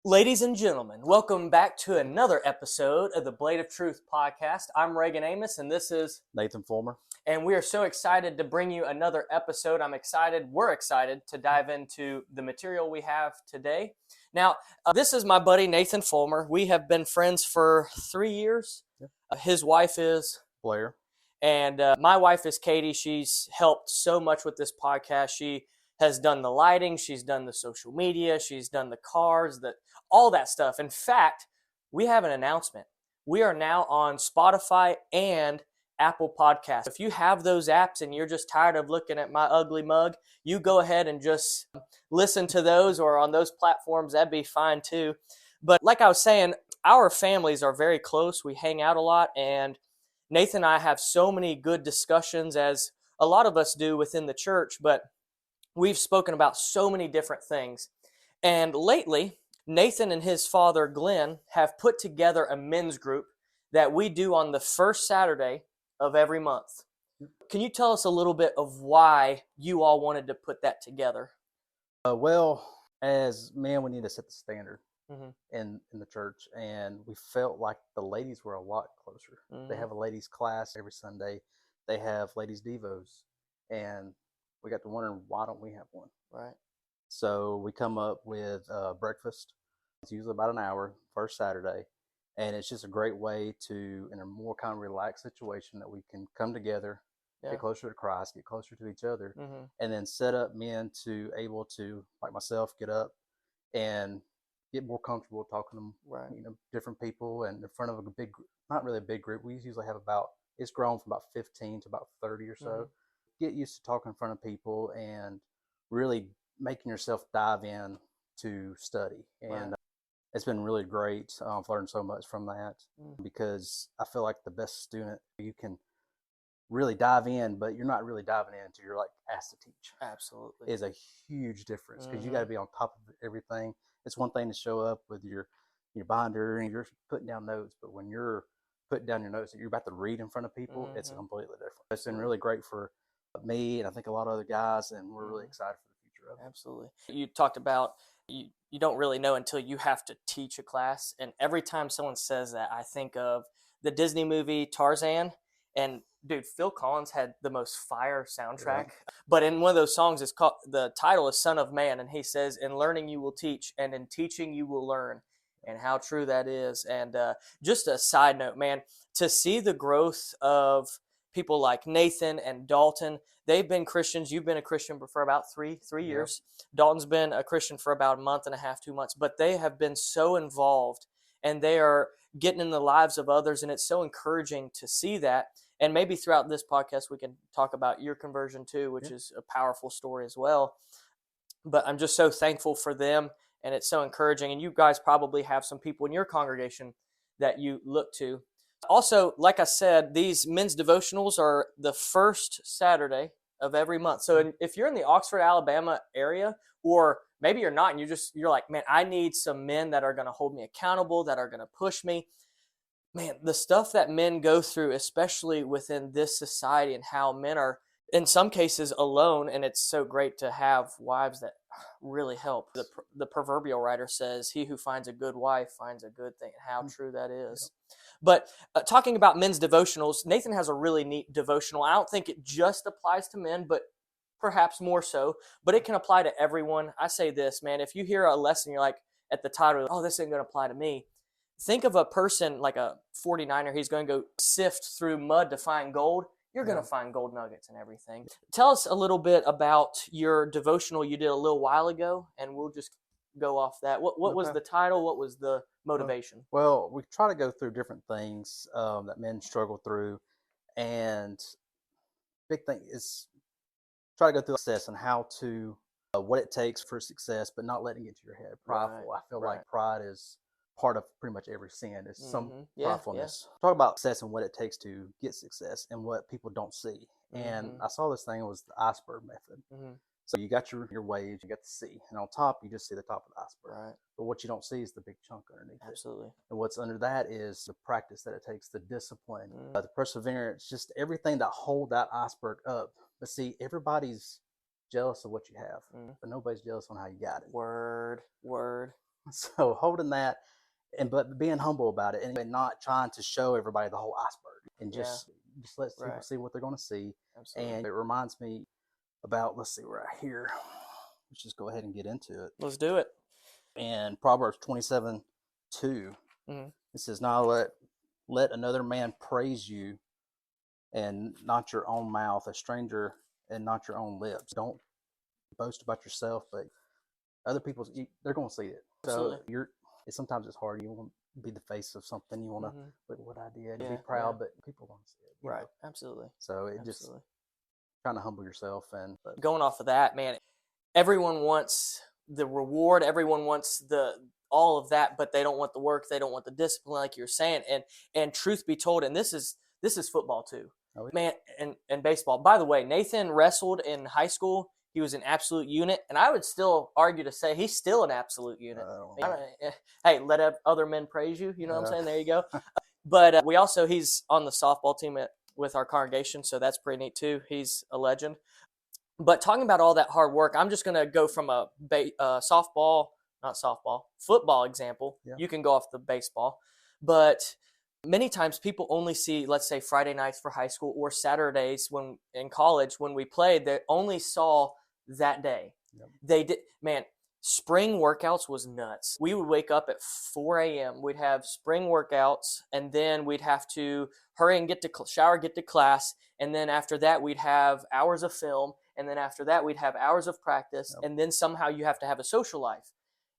Ladies and gentlemen, welcome back to another episode of the Blade of Truth podcast. I'm Reagan Amos, and this is Nathan Fulmer. And we are so excited to bring you another episode. We're excited to dive into the material we have today. Now, this is my buddy Nathan Fulmer. We have been friends for 3 years. Yeah. His wife is Blair. And my wife is Katie. She's helped so much with this podcast. She has done the lighting. She's done the social media. She's done the cards, all that stuff. In fact, we have an announcement. We are now on Spotify and Apple Podcasts. If you have those apps and you're just tired of looking at my ugly mug, you go ahead and just listen to those, or on those platforms, that'd be fine too. But like I was saying, our families are very close. We hang out a lot, and Nathan and I have so many good discussions, as a lot of us do within the church, but we've spoken about so many different things. And lately, Nathan and his father, Glenn, have put together a men's group that we do on the first Saturday of every month. Can you tell us a little bit of why you all wanted to put that together? Well, as men, we need to set the standard Mm-hmm. in the church, and we felt like the ladies were a lot closer. Mm-hmm. They have a ladies class every Sunday. They have ladies devos, and we got to wondering, why don't we have one? Right. So we come up with breakfast. It's usually about an hour, first Saturday, and it's just a great way to, in a more kind of relaxed situation, that we can come together, get closer to Christ, get closer to each other, Mm-hmm. and then set up men to able to, like myself, get up and get more comfortable talking to Right. different people, and in front of a big, not really a big group. We usually have it's grown from about 15 to about 30 or so. Mm-hmm. Get used to talking in front of people and really making yourself dive in to study. And Right. It's been really great. I've learned so much from that Mm-hmm. because I feel like the best student, you can really dive in, but you're not really diving in until you're like asked to teach. Absolutely. Is a huge difference, because you Mm-hmm. got to be on top of everything. It's one thing to show up with your binder and you're putting down notes, but when you're putting down your notes that you're about to read in front of people, Mm-hmm. it's completely different. It's been really great for me, and I think a lot of other guys, and we're really excited for the future of it. Absolutely. You talked about you don't really know until you have to teach a class. And every time someone says that, I think of the Disney movie Tarzan. And dude, Phil Collins had the most fire soundtrack. Yeah. But in one of those songs, the title is Son of Man. And he says, in learning you will teach, and in teaching you will learn. And how true that is. And just a side note, man, to see the growth of people like Nathan and Dalton. They've been Christians. You've been a Christian for about three years. Yep. Dalton's been a Christian for about a month and a half, 2 months. But they have been so involved, and they are getting in the lives of others, and it's so encouraging to see that. And maybe throughout this podcast we can talk about your conversion too, which is a powerful story as well. But I'm just so thankful for them, and it's so encouraging. And you guys probably have some people in your congregation that you look to. Also, like I said, these men's devotionals are the first Saturday of every month. So if you're in the Oxford, Alabama area, or maybe you're not, and you're like, man, I need some men that are going to hold me accountable, that are going to push me. Man, the stuff that men go through, especially within this society, and how men are in some cases alone, and it's so great to have wives that really help. The proverbial writer says, he who finds a good wife finds a good thing. How true that is. Yep. But talking about men's devotionals, Nathan has a really neat devotional. I don't think it just applies to men, but perhaps more so. But it can apply to everyone. I say this, man, if you hear a lesson, you're like, at the title, oh, this ain't going to apply to me. Think of a person like a 49er. He's going to go sift through mud to find gold. You're going to find gold nuggets and everything. Tell us a little bit about your devotional you did a little while ago, and we'll just go off that. What was the title? What was the motivation? Well, we try to go through different things that men struggle through, and big thing is try to go through success and how to what it takes for success, but not letting it get to your head. Prideful. Right. I feel like pride is part of pretty much every sin. Is some pridefulness. Talk about success and what it takes to get success, and what people don't see. And I saw this thing, it was the iceberg method. So you got your waves, you got the sea, and on top you just see the top of the iceberg. Right. But what you don't see is the big chunk underneath. Absolutely. It. And what's under that is the practice that it takes, the discipline, the perseverance, just everything that hold that iceberg up. But see, everybody's jealous of what you have, but nobody's jealous on how you got it. Word. So holding that but being humble about it and not trying to show everybody the whole iceberg and Yeah. just let people Right. see what they're going to see. Absolutely. And it reminds me about, let's see, right here. Let's just go ahead and get into it. Let's do it. And Proverbs 27:2, Mm-hmm. it says, "Now let another man praise you, and not your own mouth, a stranger, and not your own lips." Don't boast about yourself, but other people's, they're going to see it. Absolutely. So sometimes it's hard. You want to be the face of something. You want to Mm-hmm. look what I did and Yeah. be proud, but people want to see it. Right. Absolutely. So it just Absolutely. trying to humble yourself but Going off of that, man, everyone wants the reward. Everyone wants the all of that, but they don't want the work. They don't want the discipline, like you're saying. And truth be told, and this is football too, oh, man, and baseball. By the way, Nathan wrestled in high school. He was an absolute unit, and I would still argue to say he's still an absolute unit. Hey, let other men praise you. You know what I'm saying? There you go. But we also, he's on the softball team with our congregation, so that's pretty neat too. He's a legend. But talking about all that hard work, I'm just going to go from a football example. Yeah. You can go off the baseball. But many times people only see, let's say, Friday nights for high school or Saturdays when in college when we played, they only saw that day. Yep. They did, man, spring workouts was nuts. We would wake up at 4 a.m. We'd have spring workouts, and then we'd have to hurry and get to shower, get to class. And then after that, we'd have hours of film. And then after that, we'd have hours of practice. Yep. And then somehow you have to have a social life.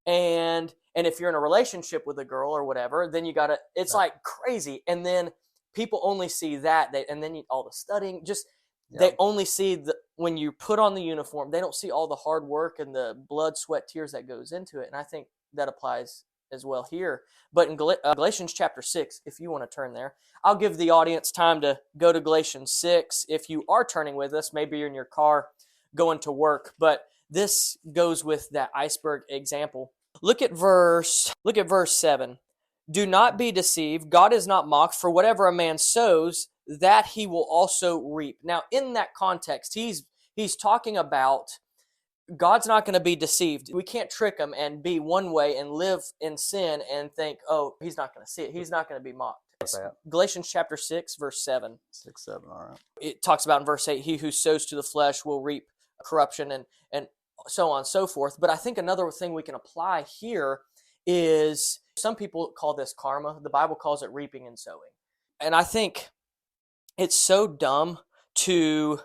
And if you're in a relationship with a girl or whatever, then you got to, it's like crazy. And then people only see that. And then all the studying, just, they only see when you put on the uniform, they don't see all the hard work and the blood, sweat, tears that goes into it. And I think that applies as well here. But in Galatians chapter 6, if you want to turn there, I'll give the audience time to go to Galatians 6. If you are turning with us, maybe you're in your car going to work. But this goes with that iceberg example. Look at verse 7. Do not be deceived. God is not mocked, for whatever a man sows, that he will also reap. Now, in that context, he's talking about God's not going to be deceived. We can't trick him and be one way and live in sin and think, oh, he's not going to see it. He's not going to be mocked. Galatians chapter 6, verse 7. 6, 7, all right. It talks about in verse 8, he who sows to the flesh will reap corruption and so on and so forth. But I think another thing we can apply here is some people call this karma. The Bible calls it reaping and sowing. And I think it's so dumb to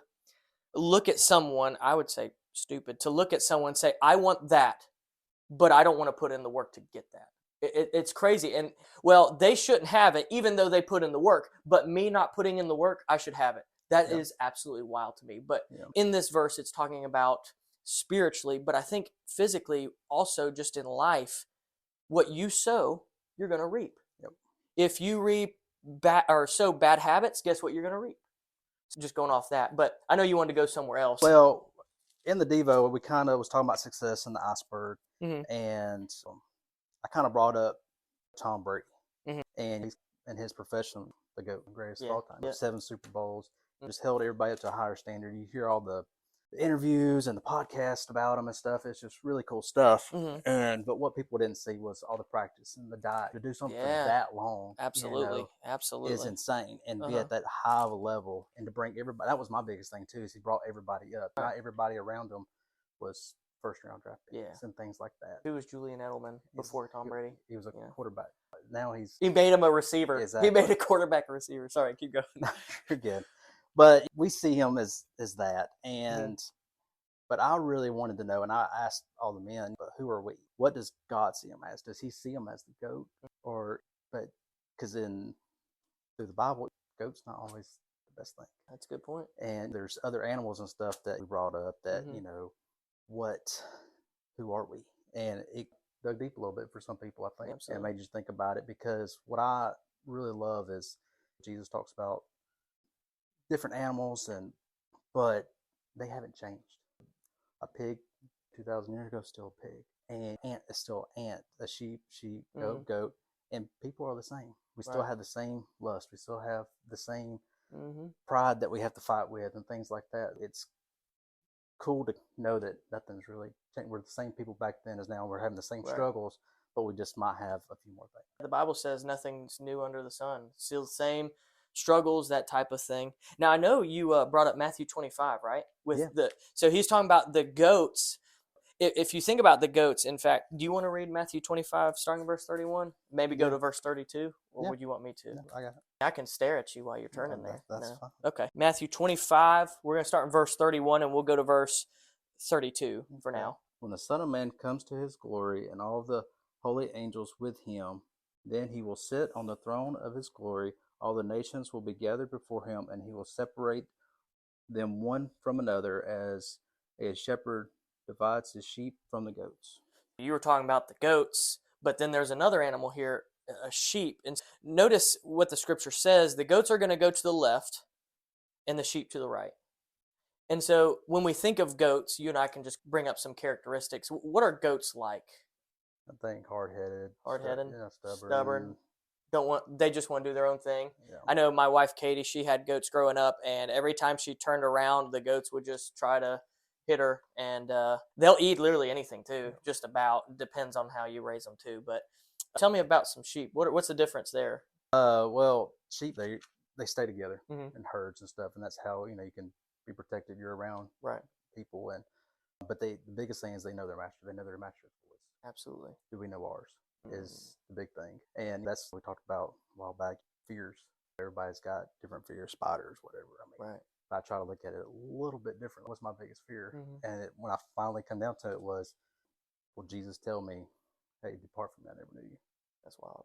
look at someone, I would say stupid, to look at someone and say, I want that, but I don't want to put in the work to get that. It's crazy. And, well, they shouldn't have it, even though they put in the work. But me not putting in the work, I should have it. That is absolutely wild to me. But in this verse, it's talking about spiritually, but I think physically also just in life, what you sow, you're going to reap. Yep. If you reap sow bad habits, guess what you're going to reap? So just going off that. But I know you wanted to go somewhere else. Well, in the Devo, we kind of was talking about success in the iceberg, and I kind of brought up Tom Brady, and he's in his profession, the GOAT, greatest of all time. 7 Super Bowls, just held everybody up to a higher standard. You hear all the interviews and the podcast about him and stuff. It's just really cool stuff. But what people didn't see was all the practice and the diet. To do something for that long, absolutely is insane. And be at that high of a level, and to bring everybody. That was my biggest thing too. Is he brought everybody up. Not everybody around him was first-round draft picks and things like that. Who was Julian Edelman before Tom Brady? He was a quarterback. Now he made him a receiver. Exactly. He made a quarterback a receiver. Sorry, keep going. You're good. But we see him as that, and but I really wanted to know, and I asked all the men, but who are we? What does God see him as? Does he see him as the GOAT? But because through the Bible, GOAT's not always the best thing. That's a good point. And there's other animals and stuff that we brought up that, who are we? And it dug deep a little bit for some people, I think. Absolutely. And made you think about it, because what I really love is Jesus talks about different animals, but they haven't changed. A pig 2,000 years ago is still a pig. An ant is still an ant. A sheep, goat. And people are the same. We still have the same lust. We still have the same pride that we have to fight with and things like that. It's cool to know that nothing's really changed. We're the same people back then as now. We're having the same struggles, but we just might have a few more things. The Bible says nothing's new under the sun. Still the same struggles, that type of thing. Now I know you brought up Matthew 25, right? Yeah. So he's talking about the goats. If you think about the goats, in fact, do you want to read Matthew 25, starting in verse 31? Maybe go to verse 32, or would you want me to? Yeah, I got it. I can stare at you while you're turning there. That's fine. Okay. Matthew 25, we're going to start in verse 31, and we'll go to verse 32 for now. When the Son of Man comes to his glory and all the holy angels with him, then he will sit on the throne of his glory. All the nations will be gathered before him, and he will separate them one from another as a shepherd divides his sheep from the goats. You were talking about the goats, but then there's another animal here, a sheep. And notice what the scripture says. The goats are going to go to the left and the sheep to the right. And so when we think of goats, you and I can just bring up some characteristics. What are goats like? I think hard-headed, stubborn. They just want to do their own thing. Yeah. I know my wife Katie, she had goats growing up, and every time she turned around, the goats would just try to hit her, and they'll eat literally anything too. Just about depends on how you raise them too. But tell me about some sheep. What's the difference there? Well, sheep they stay together in herds and stuff, and that's how you can be protected. You're around people, but the biggest thing is they know their master. They know their master's voice. Absolutely. Do we know ours? Is the big thing, and that's what we talked about a while back. Fears. Everybody's got different fears. Spiders, whatever. I try to look at it a little bit different. What's my biggest fear? And when I finally come down to it was, will Jesus tell me, "Hey, depart from me, I never knew you." That's wild.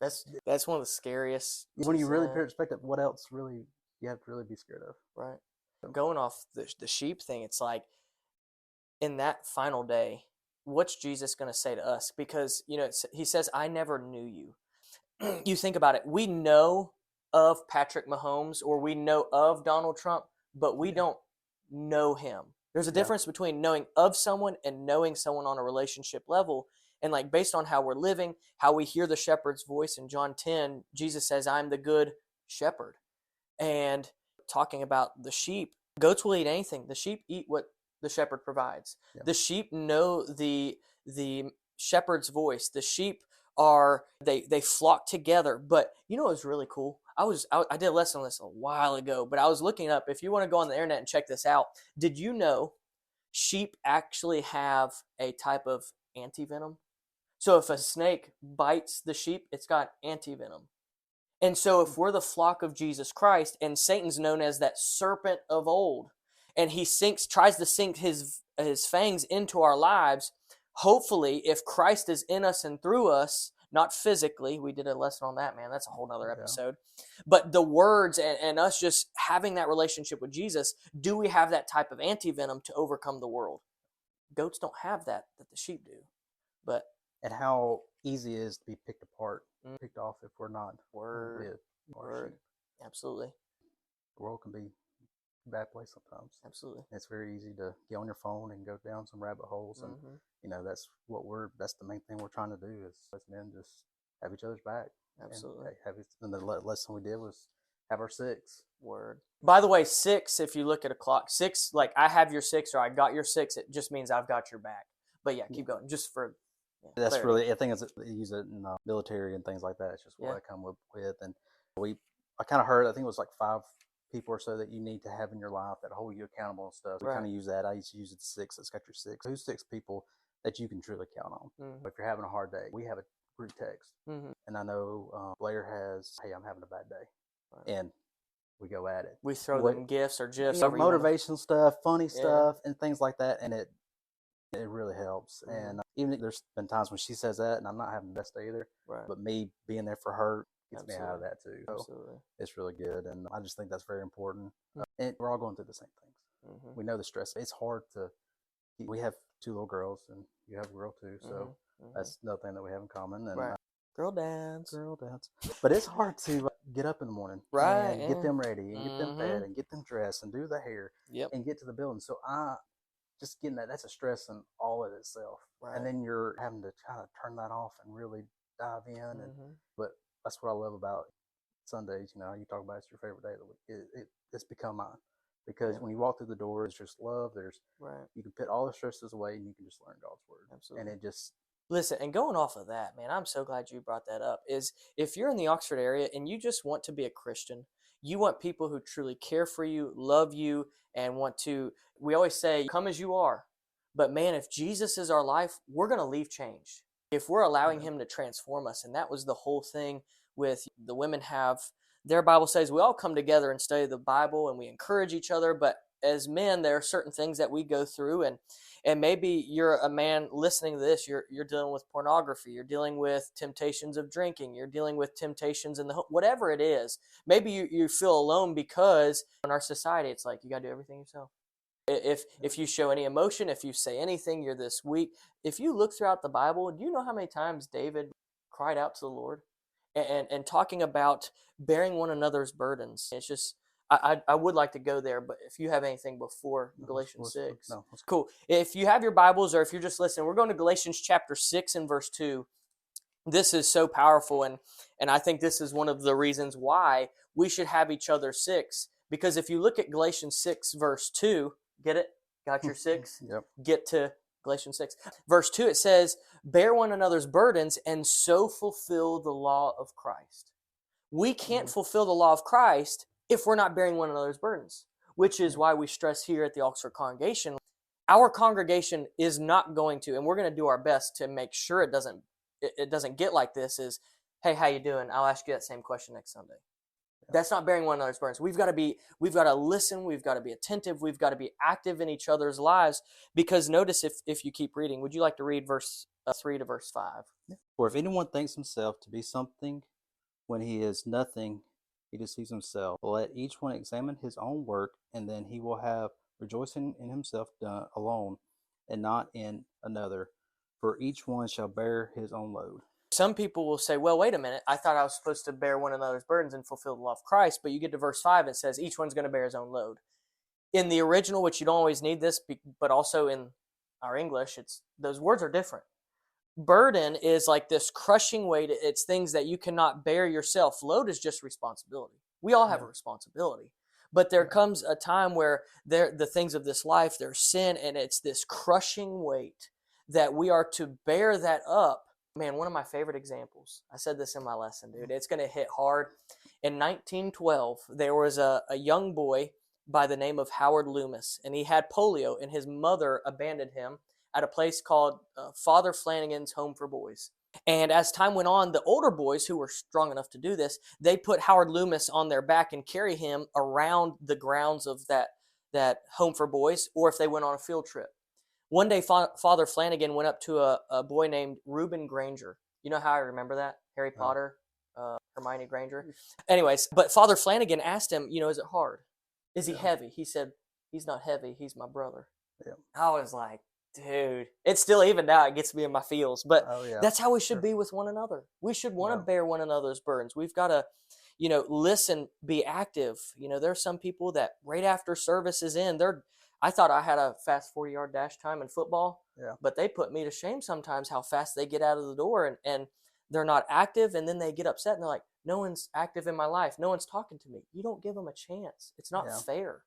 That's one of the scariest. When you really expect it, what else really you have to really be scared of? Right. Going off the sheep thing, it's like in that final day, what's Jesus going to say to us? Because he says, "I never knew you." You think about it. We know of Patrick Mahomes or we know of Donald Trump, but we don't know him. There's a difference between knowing of someone and knowing someone on a relationship level. And like based on how we're living, how we hear the shepherd's voice in John 10, Jesus says, "I'm the good shepherd." And talking about the sheep, goats will eat anything. The sheep eat what the shepherd provides. Yeah. The sheep know the shepherd's voice. The sheep they flock together. But you know what was really cool? I did a lesson on this a while ago, but I was looking up. If you want to go on the internet and check this out, did you know sheep actually have a type of antivenom? So if a snake bites the sheep, it's got antivenom. And so if we're the flock of Jesus Christ, and Satan's known as that serpent of old, and he tries to sink his fangs into our lives, hopefully if Christ is in us and through us, not physically, we did a lesson on that, man, that's a whole nother episode, but the words and us just having that relationship with Jesus, do we have that type of antivenom to overcome the world? Goats don't have that the sheep do. And how easy it is to be picked apart, picked off if we're not Word. Absolutely. The world can be a bad place sometimes. Absolutely. It's very easy to get on your phone and go down some rabbit holes, and that's the main thing we're trying to do is as men just have each other's back. Absolutely. And the lesson we did was have our 6. Word. By the way, 6, if you look at a clock, 6, like I have your 6 or I got your 6, it just means I've got your back. But yeah, keep going. Just for that's clarity. really, I think they use it in the military and things like that. It's just what I come with. And I kind of heard, I think it was like 5 people or so that you need to have in your life that hold you accountable and stuff. We kind of use that. I used to use it 6. It's got your 6. Who's 6 people that you can truly count on? If you're having a hard day, we have a group text. And I know Blair has, "Hey, I'm having a bad day." And we go at it. We throw them gifts or gifs. Motivational stuff, funny stuff, and things like that. And it really helps. And even there's been times when she says that and I'm not having the best day either. But me being there for her gets me out of that too. So it's really good. And I just think that's very important. And we're all going through the same things. We know the stress. It's hard we have 2 little girls and you have a girl too. So that's another thing that we have in common. And Girl dance. But it's hard to get up in the morning. And get them ready and get them fed and get them dressed and do the hair and get to the building. So just getting that's a stress in all of itself. And then you're having to kind of turn that off and really dive in. But that's what I love about Sundays. You talk about it's your favorite day of the week. It's become mine. Because when you walk through the door, it's just love. You can put all the stresses away and you can just learn God's word. Absolutely. And Listen, and going off of that, man, I'm so glad you brought that up. Is if you're in the Oxford area and you just want to be a Christian, you want people who truly care for you, love you, and want to, we always say, come as you are. But man, if Jesus is our life, we're going to leave changed. If we're allowing Yeah. him to transform us, and that was the whole thing with the women have, their Bible says we all come together and study the Bible and we encourage each other, but as men, there are certain things that we go through, and maybe you're a man listening to this, you're dealing with pornography, you're dealing with temptations of drinking, you're dealing with temptations in the whatever it is. Maybe you feel alone because in our society it's like you got to do everything yourself. If you show any emotion, if you say anything, you're this weak. If you look throughout the Bible, do you know how many times David cried out to the Lord and talking about bearing one another's burdens? It's just I would like to go there, but if you have anything before No, Galatians 6, no, cool. If you have your Bibles or if you're just listening, we're going to Galatians chapter 6 and verse 2. This is so powerful, and I think this is one of the reasons why we should have each other six. Because if you look at Galatians 6 verse 2, get it? Got your 6? Yep. Get to Galatians 6. Verse 2, it says, bear one another's burdens and so fulfill the law of Christ. We can't fulfill the law of Christ if we're not bearing one another's burdens, which is why we stress here at the Oxford congregation, our congregation is not going to, and we're going to do our best to make sure it doesn't get like this, is, hey, how you doing? I'll ask you that same question next Sunday. That's not bearing one another's burdens. We've got to listen, we've got to be attentive, we've got to be active in each other's lives, because notice if you keep reading, would you like to read verse 3 to verse 5? For if anyone thinks himself to be something when he is nothing, he deceives himself. Let each one examine his own work, and then he will have rejoicing in himself done alone, and not in another. For each one shall bear his own load. Some people will say, well, wait a minute, I thought I was supposed to bear one another's burdens and fulfill the law of Christ, but you get to verse 5, it says each one's going to bear his own load. In the original, which you don't always need this, but also in our English, those words are different. Burden is like this crushing weight. It's things that you cannot bear yourself. Load is just responsibility. We all have a responsibility. But there comes a time where the things of this life, there's sin, and it's this crushing weight that we are to bear that up. Man, one of my favorite examples, I said this in my lesson, dude, it's going to hit hard. In 1912, there was a young boy by the name of Howard Loomis, and he had polio, and his mother abandoned him at a place called Father Flanagan's Home for Boys. And as time went on, the older boys who were strong enough to do this, they put Howard Loomis on their back and carry him around the grounds of that home for boys, or if they went on a field trip. One day, Father Flanagan went up to a boy named Reuben Granger. You know how I remember that? Harry Potter, Hermione Granger. Anyways, but Father Flanagan asked him, is it hard? Is he heavy? He said, he's not heavy. He's my brother. Yeah. I was like, dude, it's still, even now, it gets me in my feels. But that's how we should be with one another. We should want to bear one another's burdens. We've got to, listen, be active. There's some people that right after service is in, I thought I had a fast 40-yard dash time in football, but they put me to shame sometimes how fast they get out of the door, and they're not active, and then they get upset, and they're like, no one's active in my life. No one's talking to me. You don't give them a chance. It's not fair.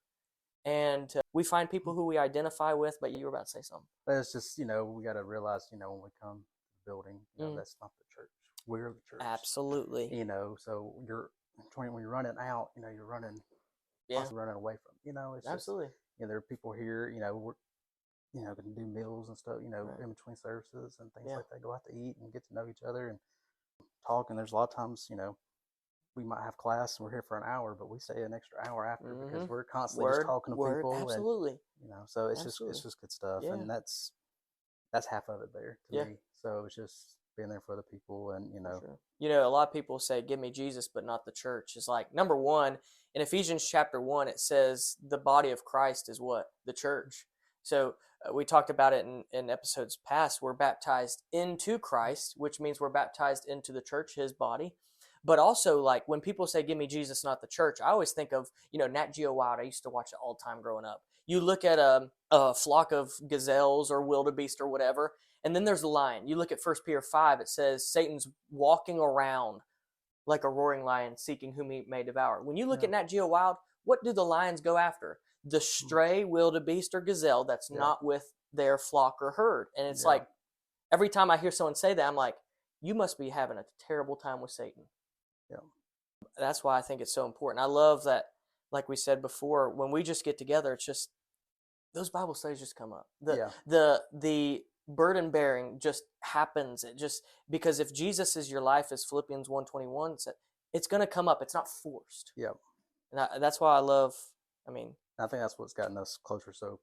And we find people who we identify with, but you were about to say something. It's just, we got to realize, when we come to the building, that's not the church. We're the church. Absolutely. So when you're running out, you're running, running away from, it's absolutely. Just, there are people here, we're, going to do meals and stuff, in between services and things like that, go out to eat and get to know each other and talk. And there's a lot of times, we might have class and we're here for an hour, but we stay an extra hour after because we're constantly just talking to people. Absolutely. And, so it's just good stuff. Yeah. And that's half of it there to me. So it's just being there for other people and, Sure. A lot of people say, give me Jesus, but not the church. It's like, number one, in Ephesians chapter 1, it says the body of Christ is what? The church. So we talked about it in episodes past. We're baptized into Christ, which means we're baptized into the church, his body. But also, like, when people say, give me Jesus, not the church, I always think of, Nat Geo Wild. I used to watch it all the time growing up. You look at a flock of gazelles or wildebeest or whatever, and then there's the lion. You look at 1 Peter 5, it says Satan's walking around like a roaring lion seeking whom he may devour. When you look at Nat Geo Wild, what do the lions go after? The stray wildebeest or gazelle that's not with their flock or herd. And it's like, every time I hear someone say that, I'm like, you must be having a terrible time with Satan. Yeah. That's why I think it's so important. I love that, like we said before, when we just get together, it's just those Bible studies just come up. Yeah. The burden bearing just happens. It just, because if Jesus is your life, as Philippians 1:21 said, it's going to come up. It's not forced. Yeah. And that's why I love. I mean, I think that's what's gotten us closer so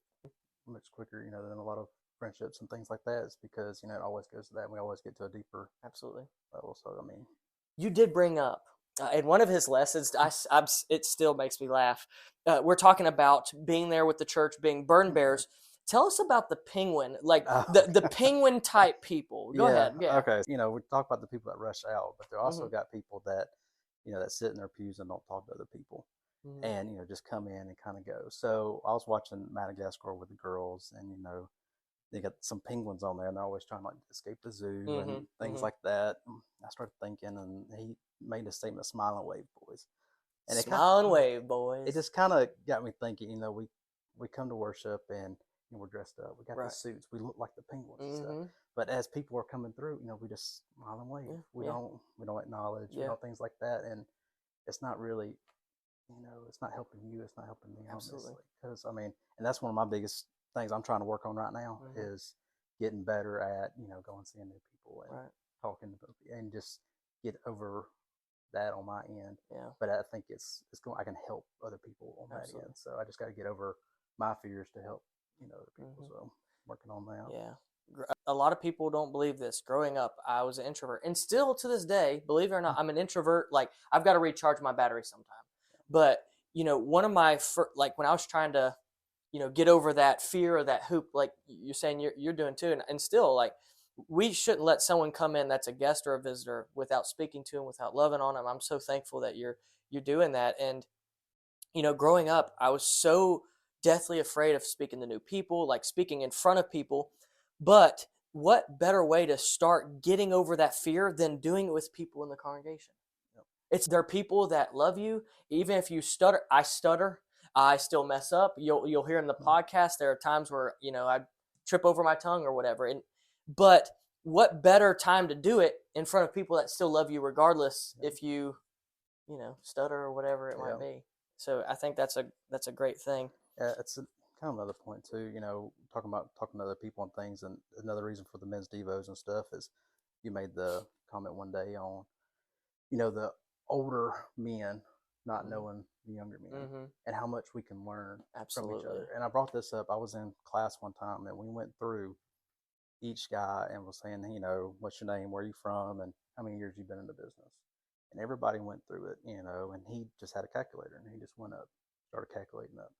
much quicker, than a lot of friendships and things like that. Is because it always goes to that, and we always get to a deeper absolutely level. So I mean, you did bring up in one of his lessons. It still makes me laugh. We're talking about being there with the church, being burden bearers. Tell us about the penguin, like the penguin type people. Go ahead. Yeah. Okay. We talk about the people that rush out, but there also Mm-hmm. got people that, that sit in their pews and don't talk to other people, Mm-hmm. and just come in and kind of go. So I was watching Madagascar with the girls, and they got some penguins on there, and they're always trying to escape the zoo Mm-hmm. and things Mm-hmm. like that. I started thinking, and he made a statement, "Smile and wave, boys." And Smile and wave, boys. It just kind of got me thinking. We come to worship and we're dressed up. We got the suits. We look like the penguins and stuff. But as people are coming through, we just smile and wave. We don't acknowledge, things like that. And it's not really, it's not helping you. It's not helping me. Absolutely. Because and that's one of my biggest things I'm trying to work on right now is getting better at, going seeing new people and talking to them and just get over that on my end. Yeah. But I think it's going. I can help other people on that end. So I just got to get over my fears to help other people. So I'm working on that. Yeah. A lot of people don't believe this. Growing up, I was an introvert, and still to this day, believe it or not, I'm an introvert. Like, I've got to recharge my battery sometime. But one of my when I was trying to get over that fear or that hoop, like you're saying you're doing too, and still, like, we shouldn't let someone come in that's a guest or a visitor without speaking to them, without loving on them. I'm so thankful that you're doing that. And growing up, I was so deathly afraid of speaking to new people, like speaking in front of people. But what better way to start getting over that fear than doing it with people in the congregation? There are people that love you, even if you stutter. I stutter. I still mess up. You'll hear in the podcast, there are times where I trip over my tongue or whatever. But what better time to do it in front of people that still love you regardless if you stutter or whatever it might be. So I think that's a great thing. Yeah, it's kind of another point too. Talking to other people and things, and another reason for the men's devos and stuff is you made the comment one day on the older men not knowing the younger men and how much we can learn from each other. And I brought this up. I was in class one time and we went through each guy and was saying, what's your name, where are you from, and how many years you've been in the business. And everybody went through it, and he just had a calculator and he just went up, started calculating up.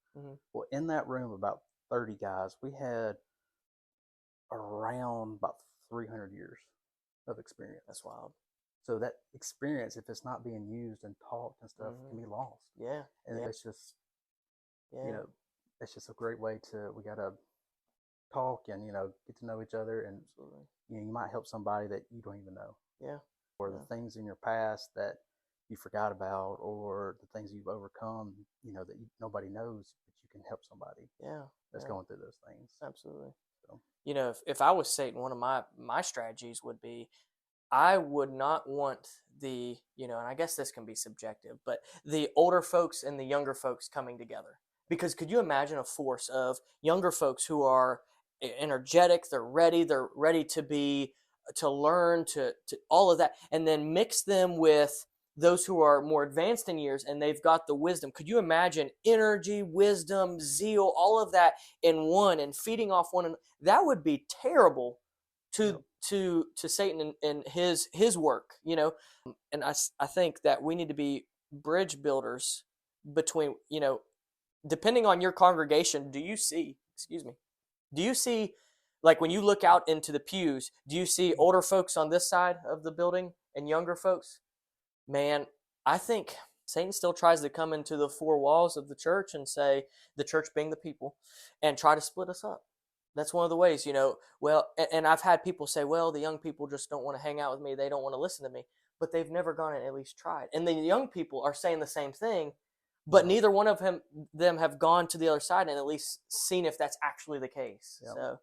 Well, in that room, about 30 guys, we had around about 300 years of experience. That's wild. So that experience, if it's not being used and taught and stuff, can be lost. Yeah. And it's just, it's just a great way we got to talk and, get to know each other. And, you might help somebody that you don't even know. Yeah. Or the things in your past that you forgot about, or the things you've overcome, that nobody knows, but you can help somebody. That's going through those things. Absolutely. So. If I was Satan, one of my strategies would be, I would not want and I guess this can be subjective, but the older folks and the younger folks coming together. Because could you imagine a force of younger folks who are energetic, they're ready to learn, to all of that, and then mix them with those who are more advanced in years and they've got the wisdom. Could you imagine energy, wisdom, zeal, all of that in one and feeding off one another? That would be terrible to Satan and his work, and I think that we need to be bridge builders between, depending on your congregation. Do you see, like, when you look out into the pews, do you see older folks on this side of the building and younger folks? Man, I think Satan still tries to come into the four walls of the church and say, the church being the people, and try to split us up. That's one of the ways, well, and I've had people say, well, the young people just don't want to hang out with me. They don't want to listen to me, but they've never gone and at least tried. And the young people are saying the same thing, but neither one of them have gone to the other side and at least seen if that's actually the case. So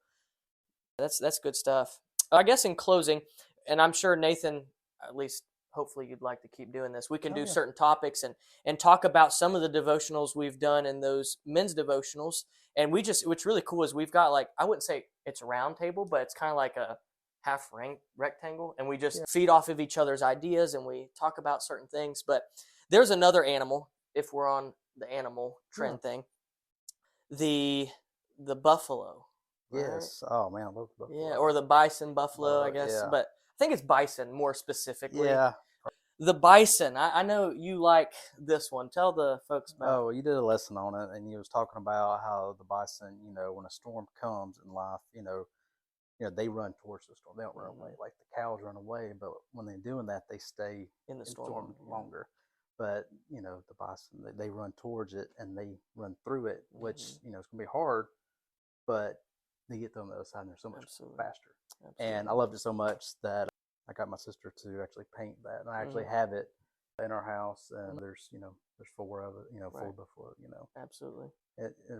that's good stuff. I guess in closing, and I'm sure Nathan, at least hopefully you'd like to keep doing this. We can do yeah. certain topics and talk about some of the devotionals we've done in those men's devotionals. And what's really cool is we've got like, I wouldn't say it's a round table, but it's kind of like a half rectangle, and we just feed off of each other's ideas and we talk about certain things. But there's another animal, if we're on the animal trend thing, the buffalo. Right? Yes. Oh man, I love the buffalo. Yeah, or the bison buffalo, I guess. Yeah. But I think it's bison more specifically. Yeah. The bison. I know you like this one. Tell the folks about. Oh, you did a lesson on it, and you was talking about how the bison, when a storm comes in life, they run towards the storm. They don't run away like the cows run away, but when they're doing that, they stay in the storm longer. But the bison, they run towards it and they run through it, which it's gonna be hard, but they get to on the other side and they're so much faster. Absolutely. And I loved it so much that I got my sister to actually paint that, and I actually have it in our house. And there's 4 of it, 4 buffalo, Absolutely.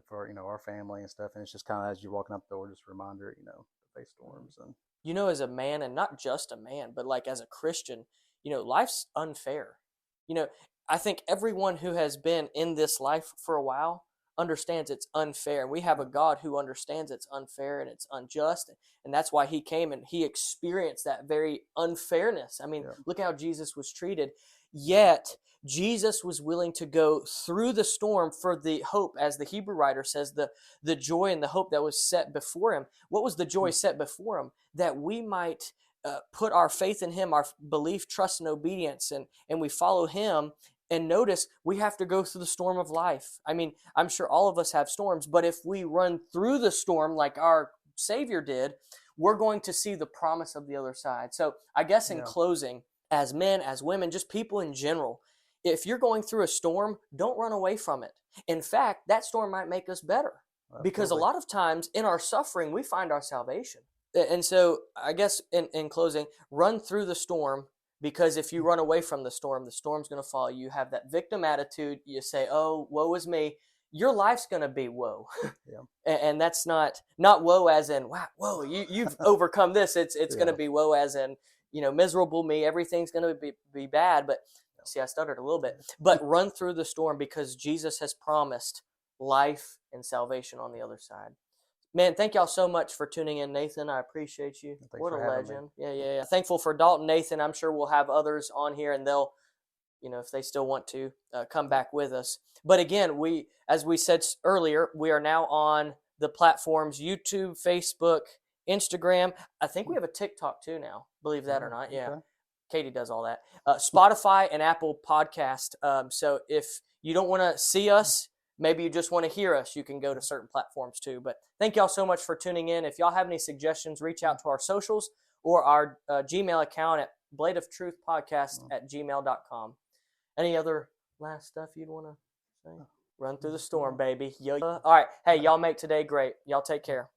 For our family and stuff. And it's just kind of, as you're walking up the door, just a reminder, to face storms. And as a man, and not just a man, but like as a Christian, life's unfair. I think everyone who has been in this life for a while understands it's unfair. And we have a God who understands it's unfair and it's unjust. And that's why he came and he experienced that very unfairness. I mean, look how Jesus was treated. Yet Jesus was willing to go through the storm for the hope, as the Hebrew writer says, the joy and the hope that was set before him. What was the joy set before him? That we might put our faith in him, our belief, trust, and obedience, and we follow him. And notice, we have to go through the storm of life. I mean, I'm sure all of us have storms, but if we run through the storm like our Savior did, we're going to see the promise of the other side. So I guess in closing, as men, as women, just people in general, if you're going through a storm, don't run away from it. In fact, that storm might make us better. Absolutely. Because a lot of times in our suffering, we find our salvation. And so I guess in closing, run through the storm, because if you run away from the storm's going to follow you. You have that victim attitude. You say, oh, woe is me. Your life's going to be woe. And that's not woe as in, wow, whoa, you've overcome this. It's going to be woe as in, miserable me. Everything's going to be bad. But see, I stuttered a little bit. But run through the storm, because Jesus has promised life and salvation on the other side. Man, thank y'all so much for tuning in, Nathan. I appreciate you. Thanks what a legend. Me. Yeah. Thankful for Dalton, Nathan. I'm sure we'll have others on here, and they'll, if they still want to, come back with us. But again, as we said earlier, we are now on the platforms YouTube, Facebook, Instagram. I think we have a TikTok too now, believe that or not. Yeah. Okay. Katie does all that. Spotify and Apple Podcast. So if you don't want to see us, maybe you just want to hear us, you can go to certain platforms too. But thank y'all so much for tuning in. If y'all have any suggestions, reach out to our socials or our Gmail account at bladeoftruthpodcast@gmail.com. Any other last stuff you'd want to say? Run through the storm, baby. All right. Hey, y'all make today great. Y'all take care.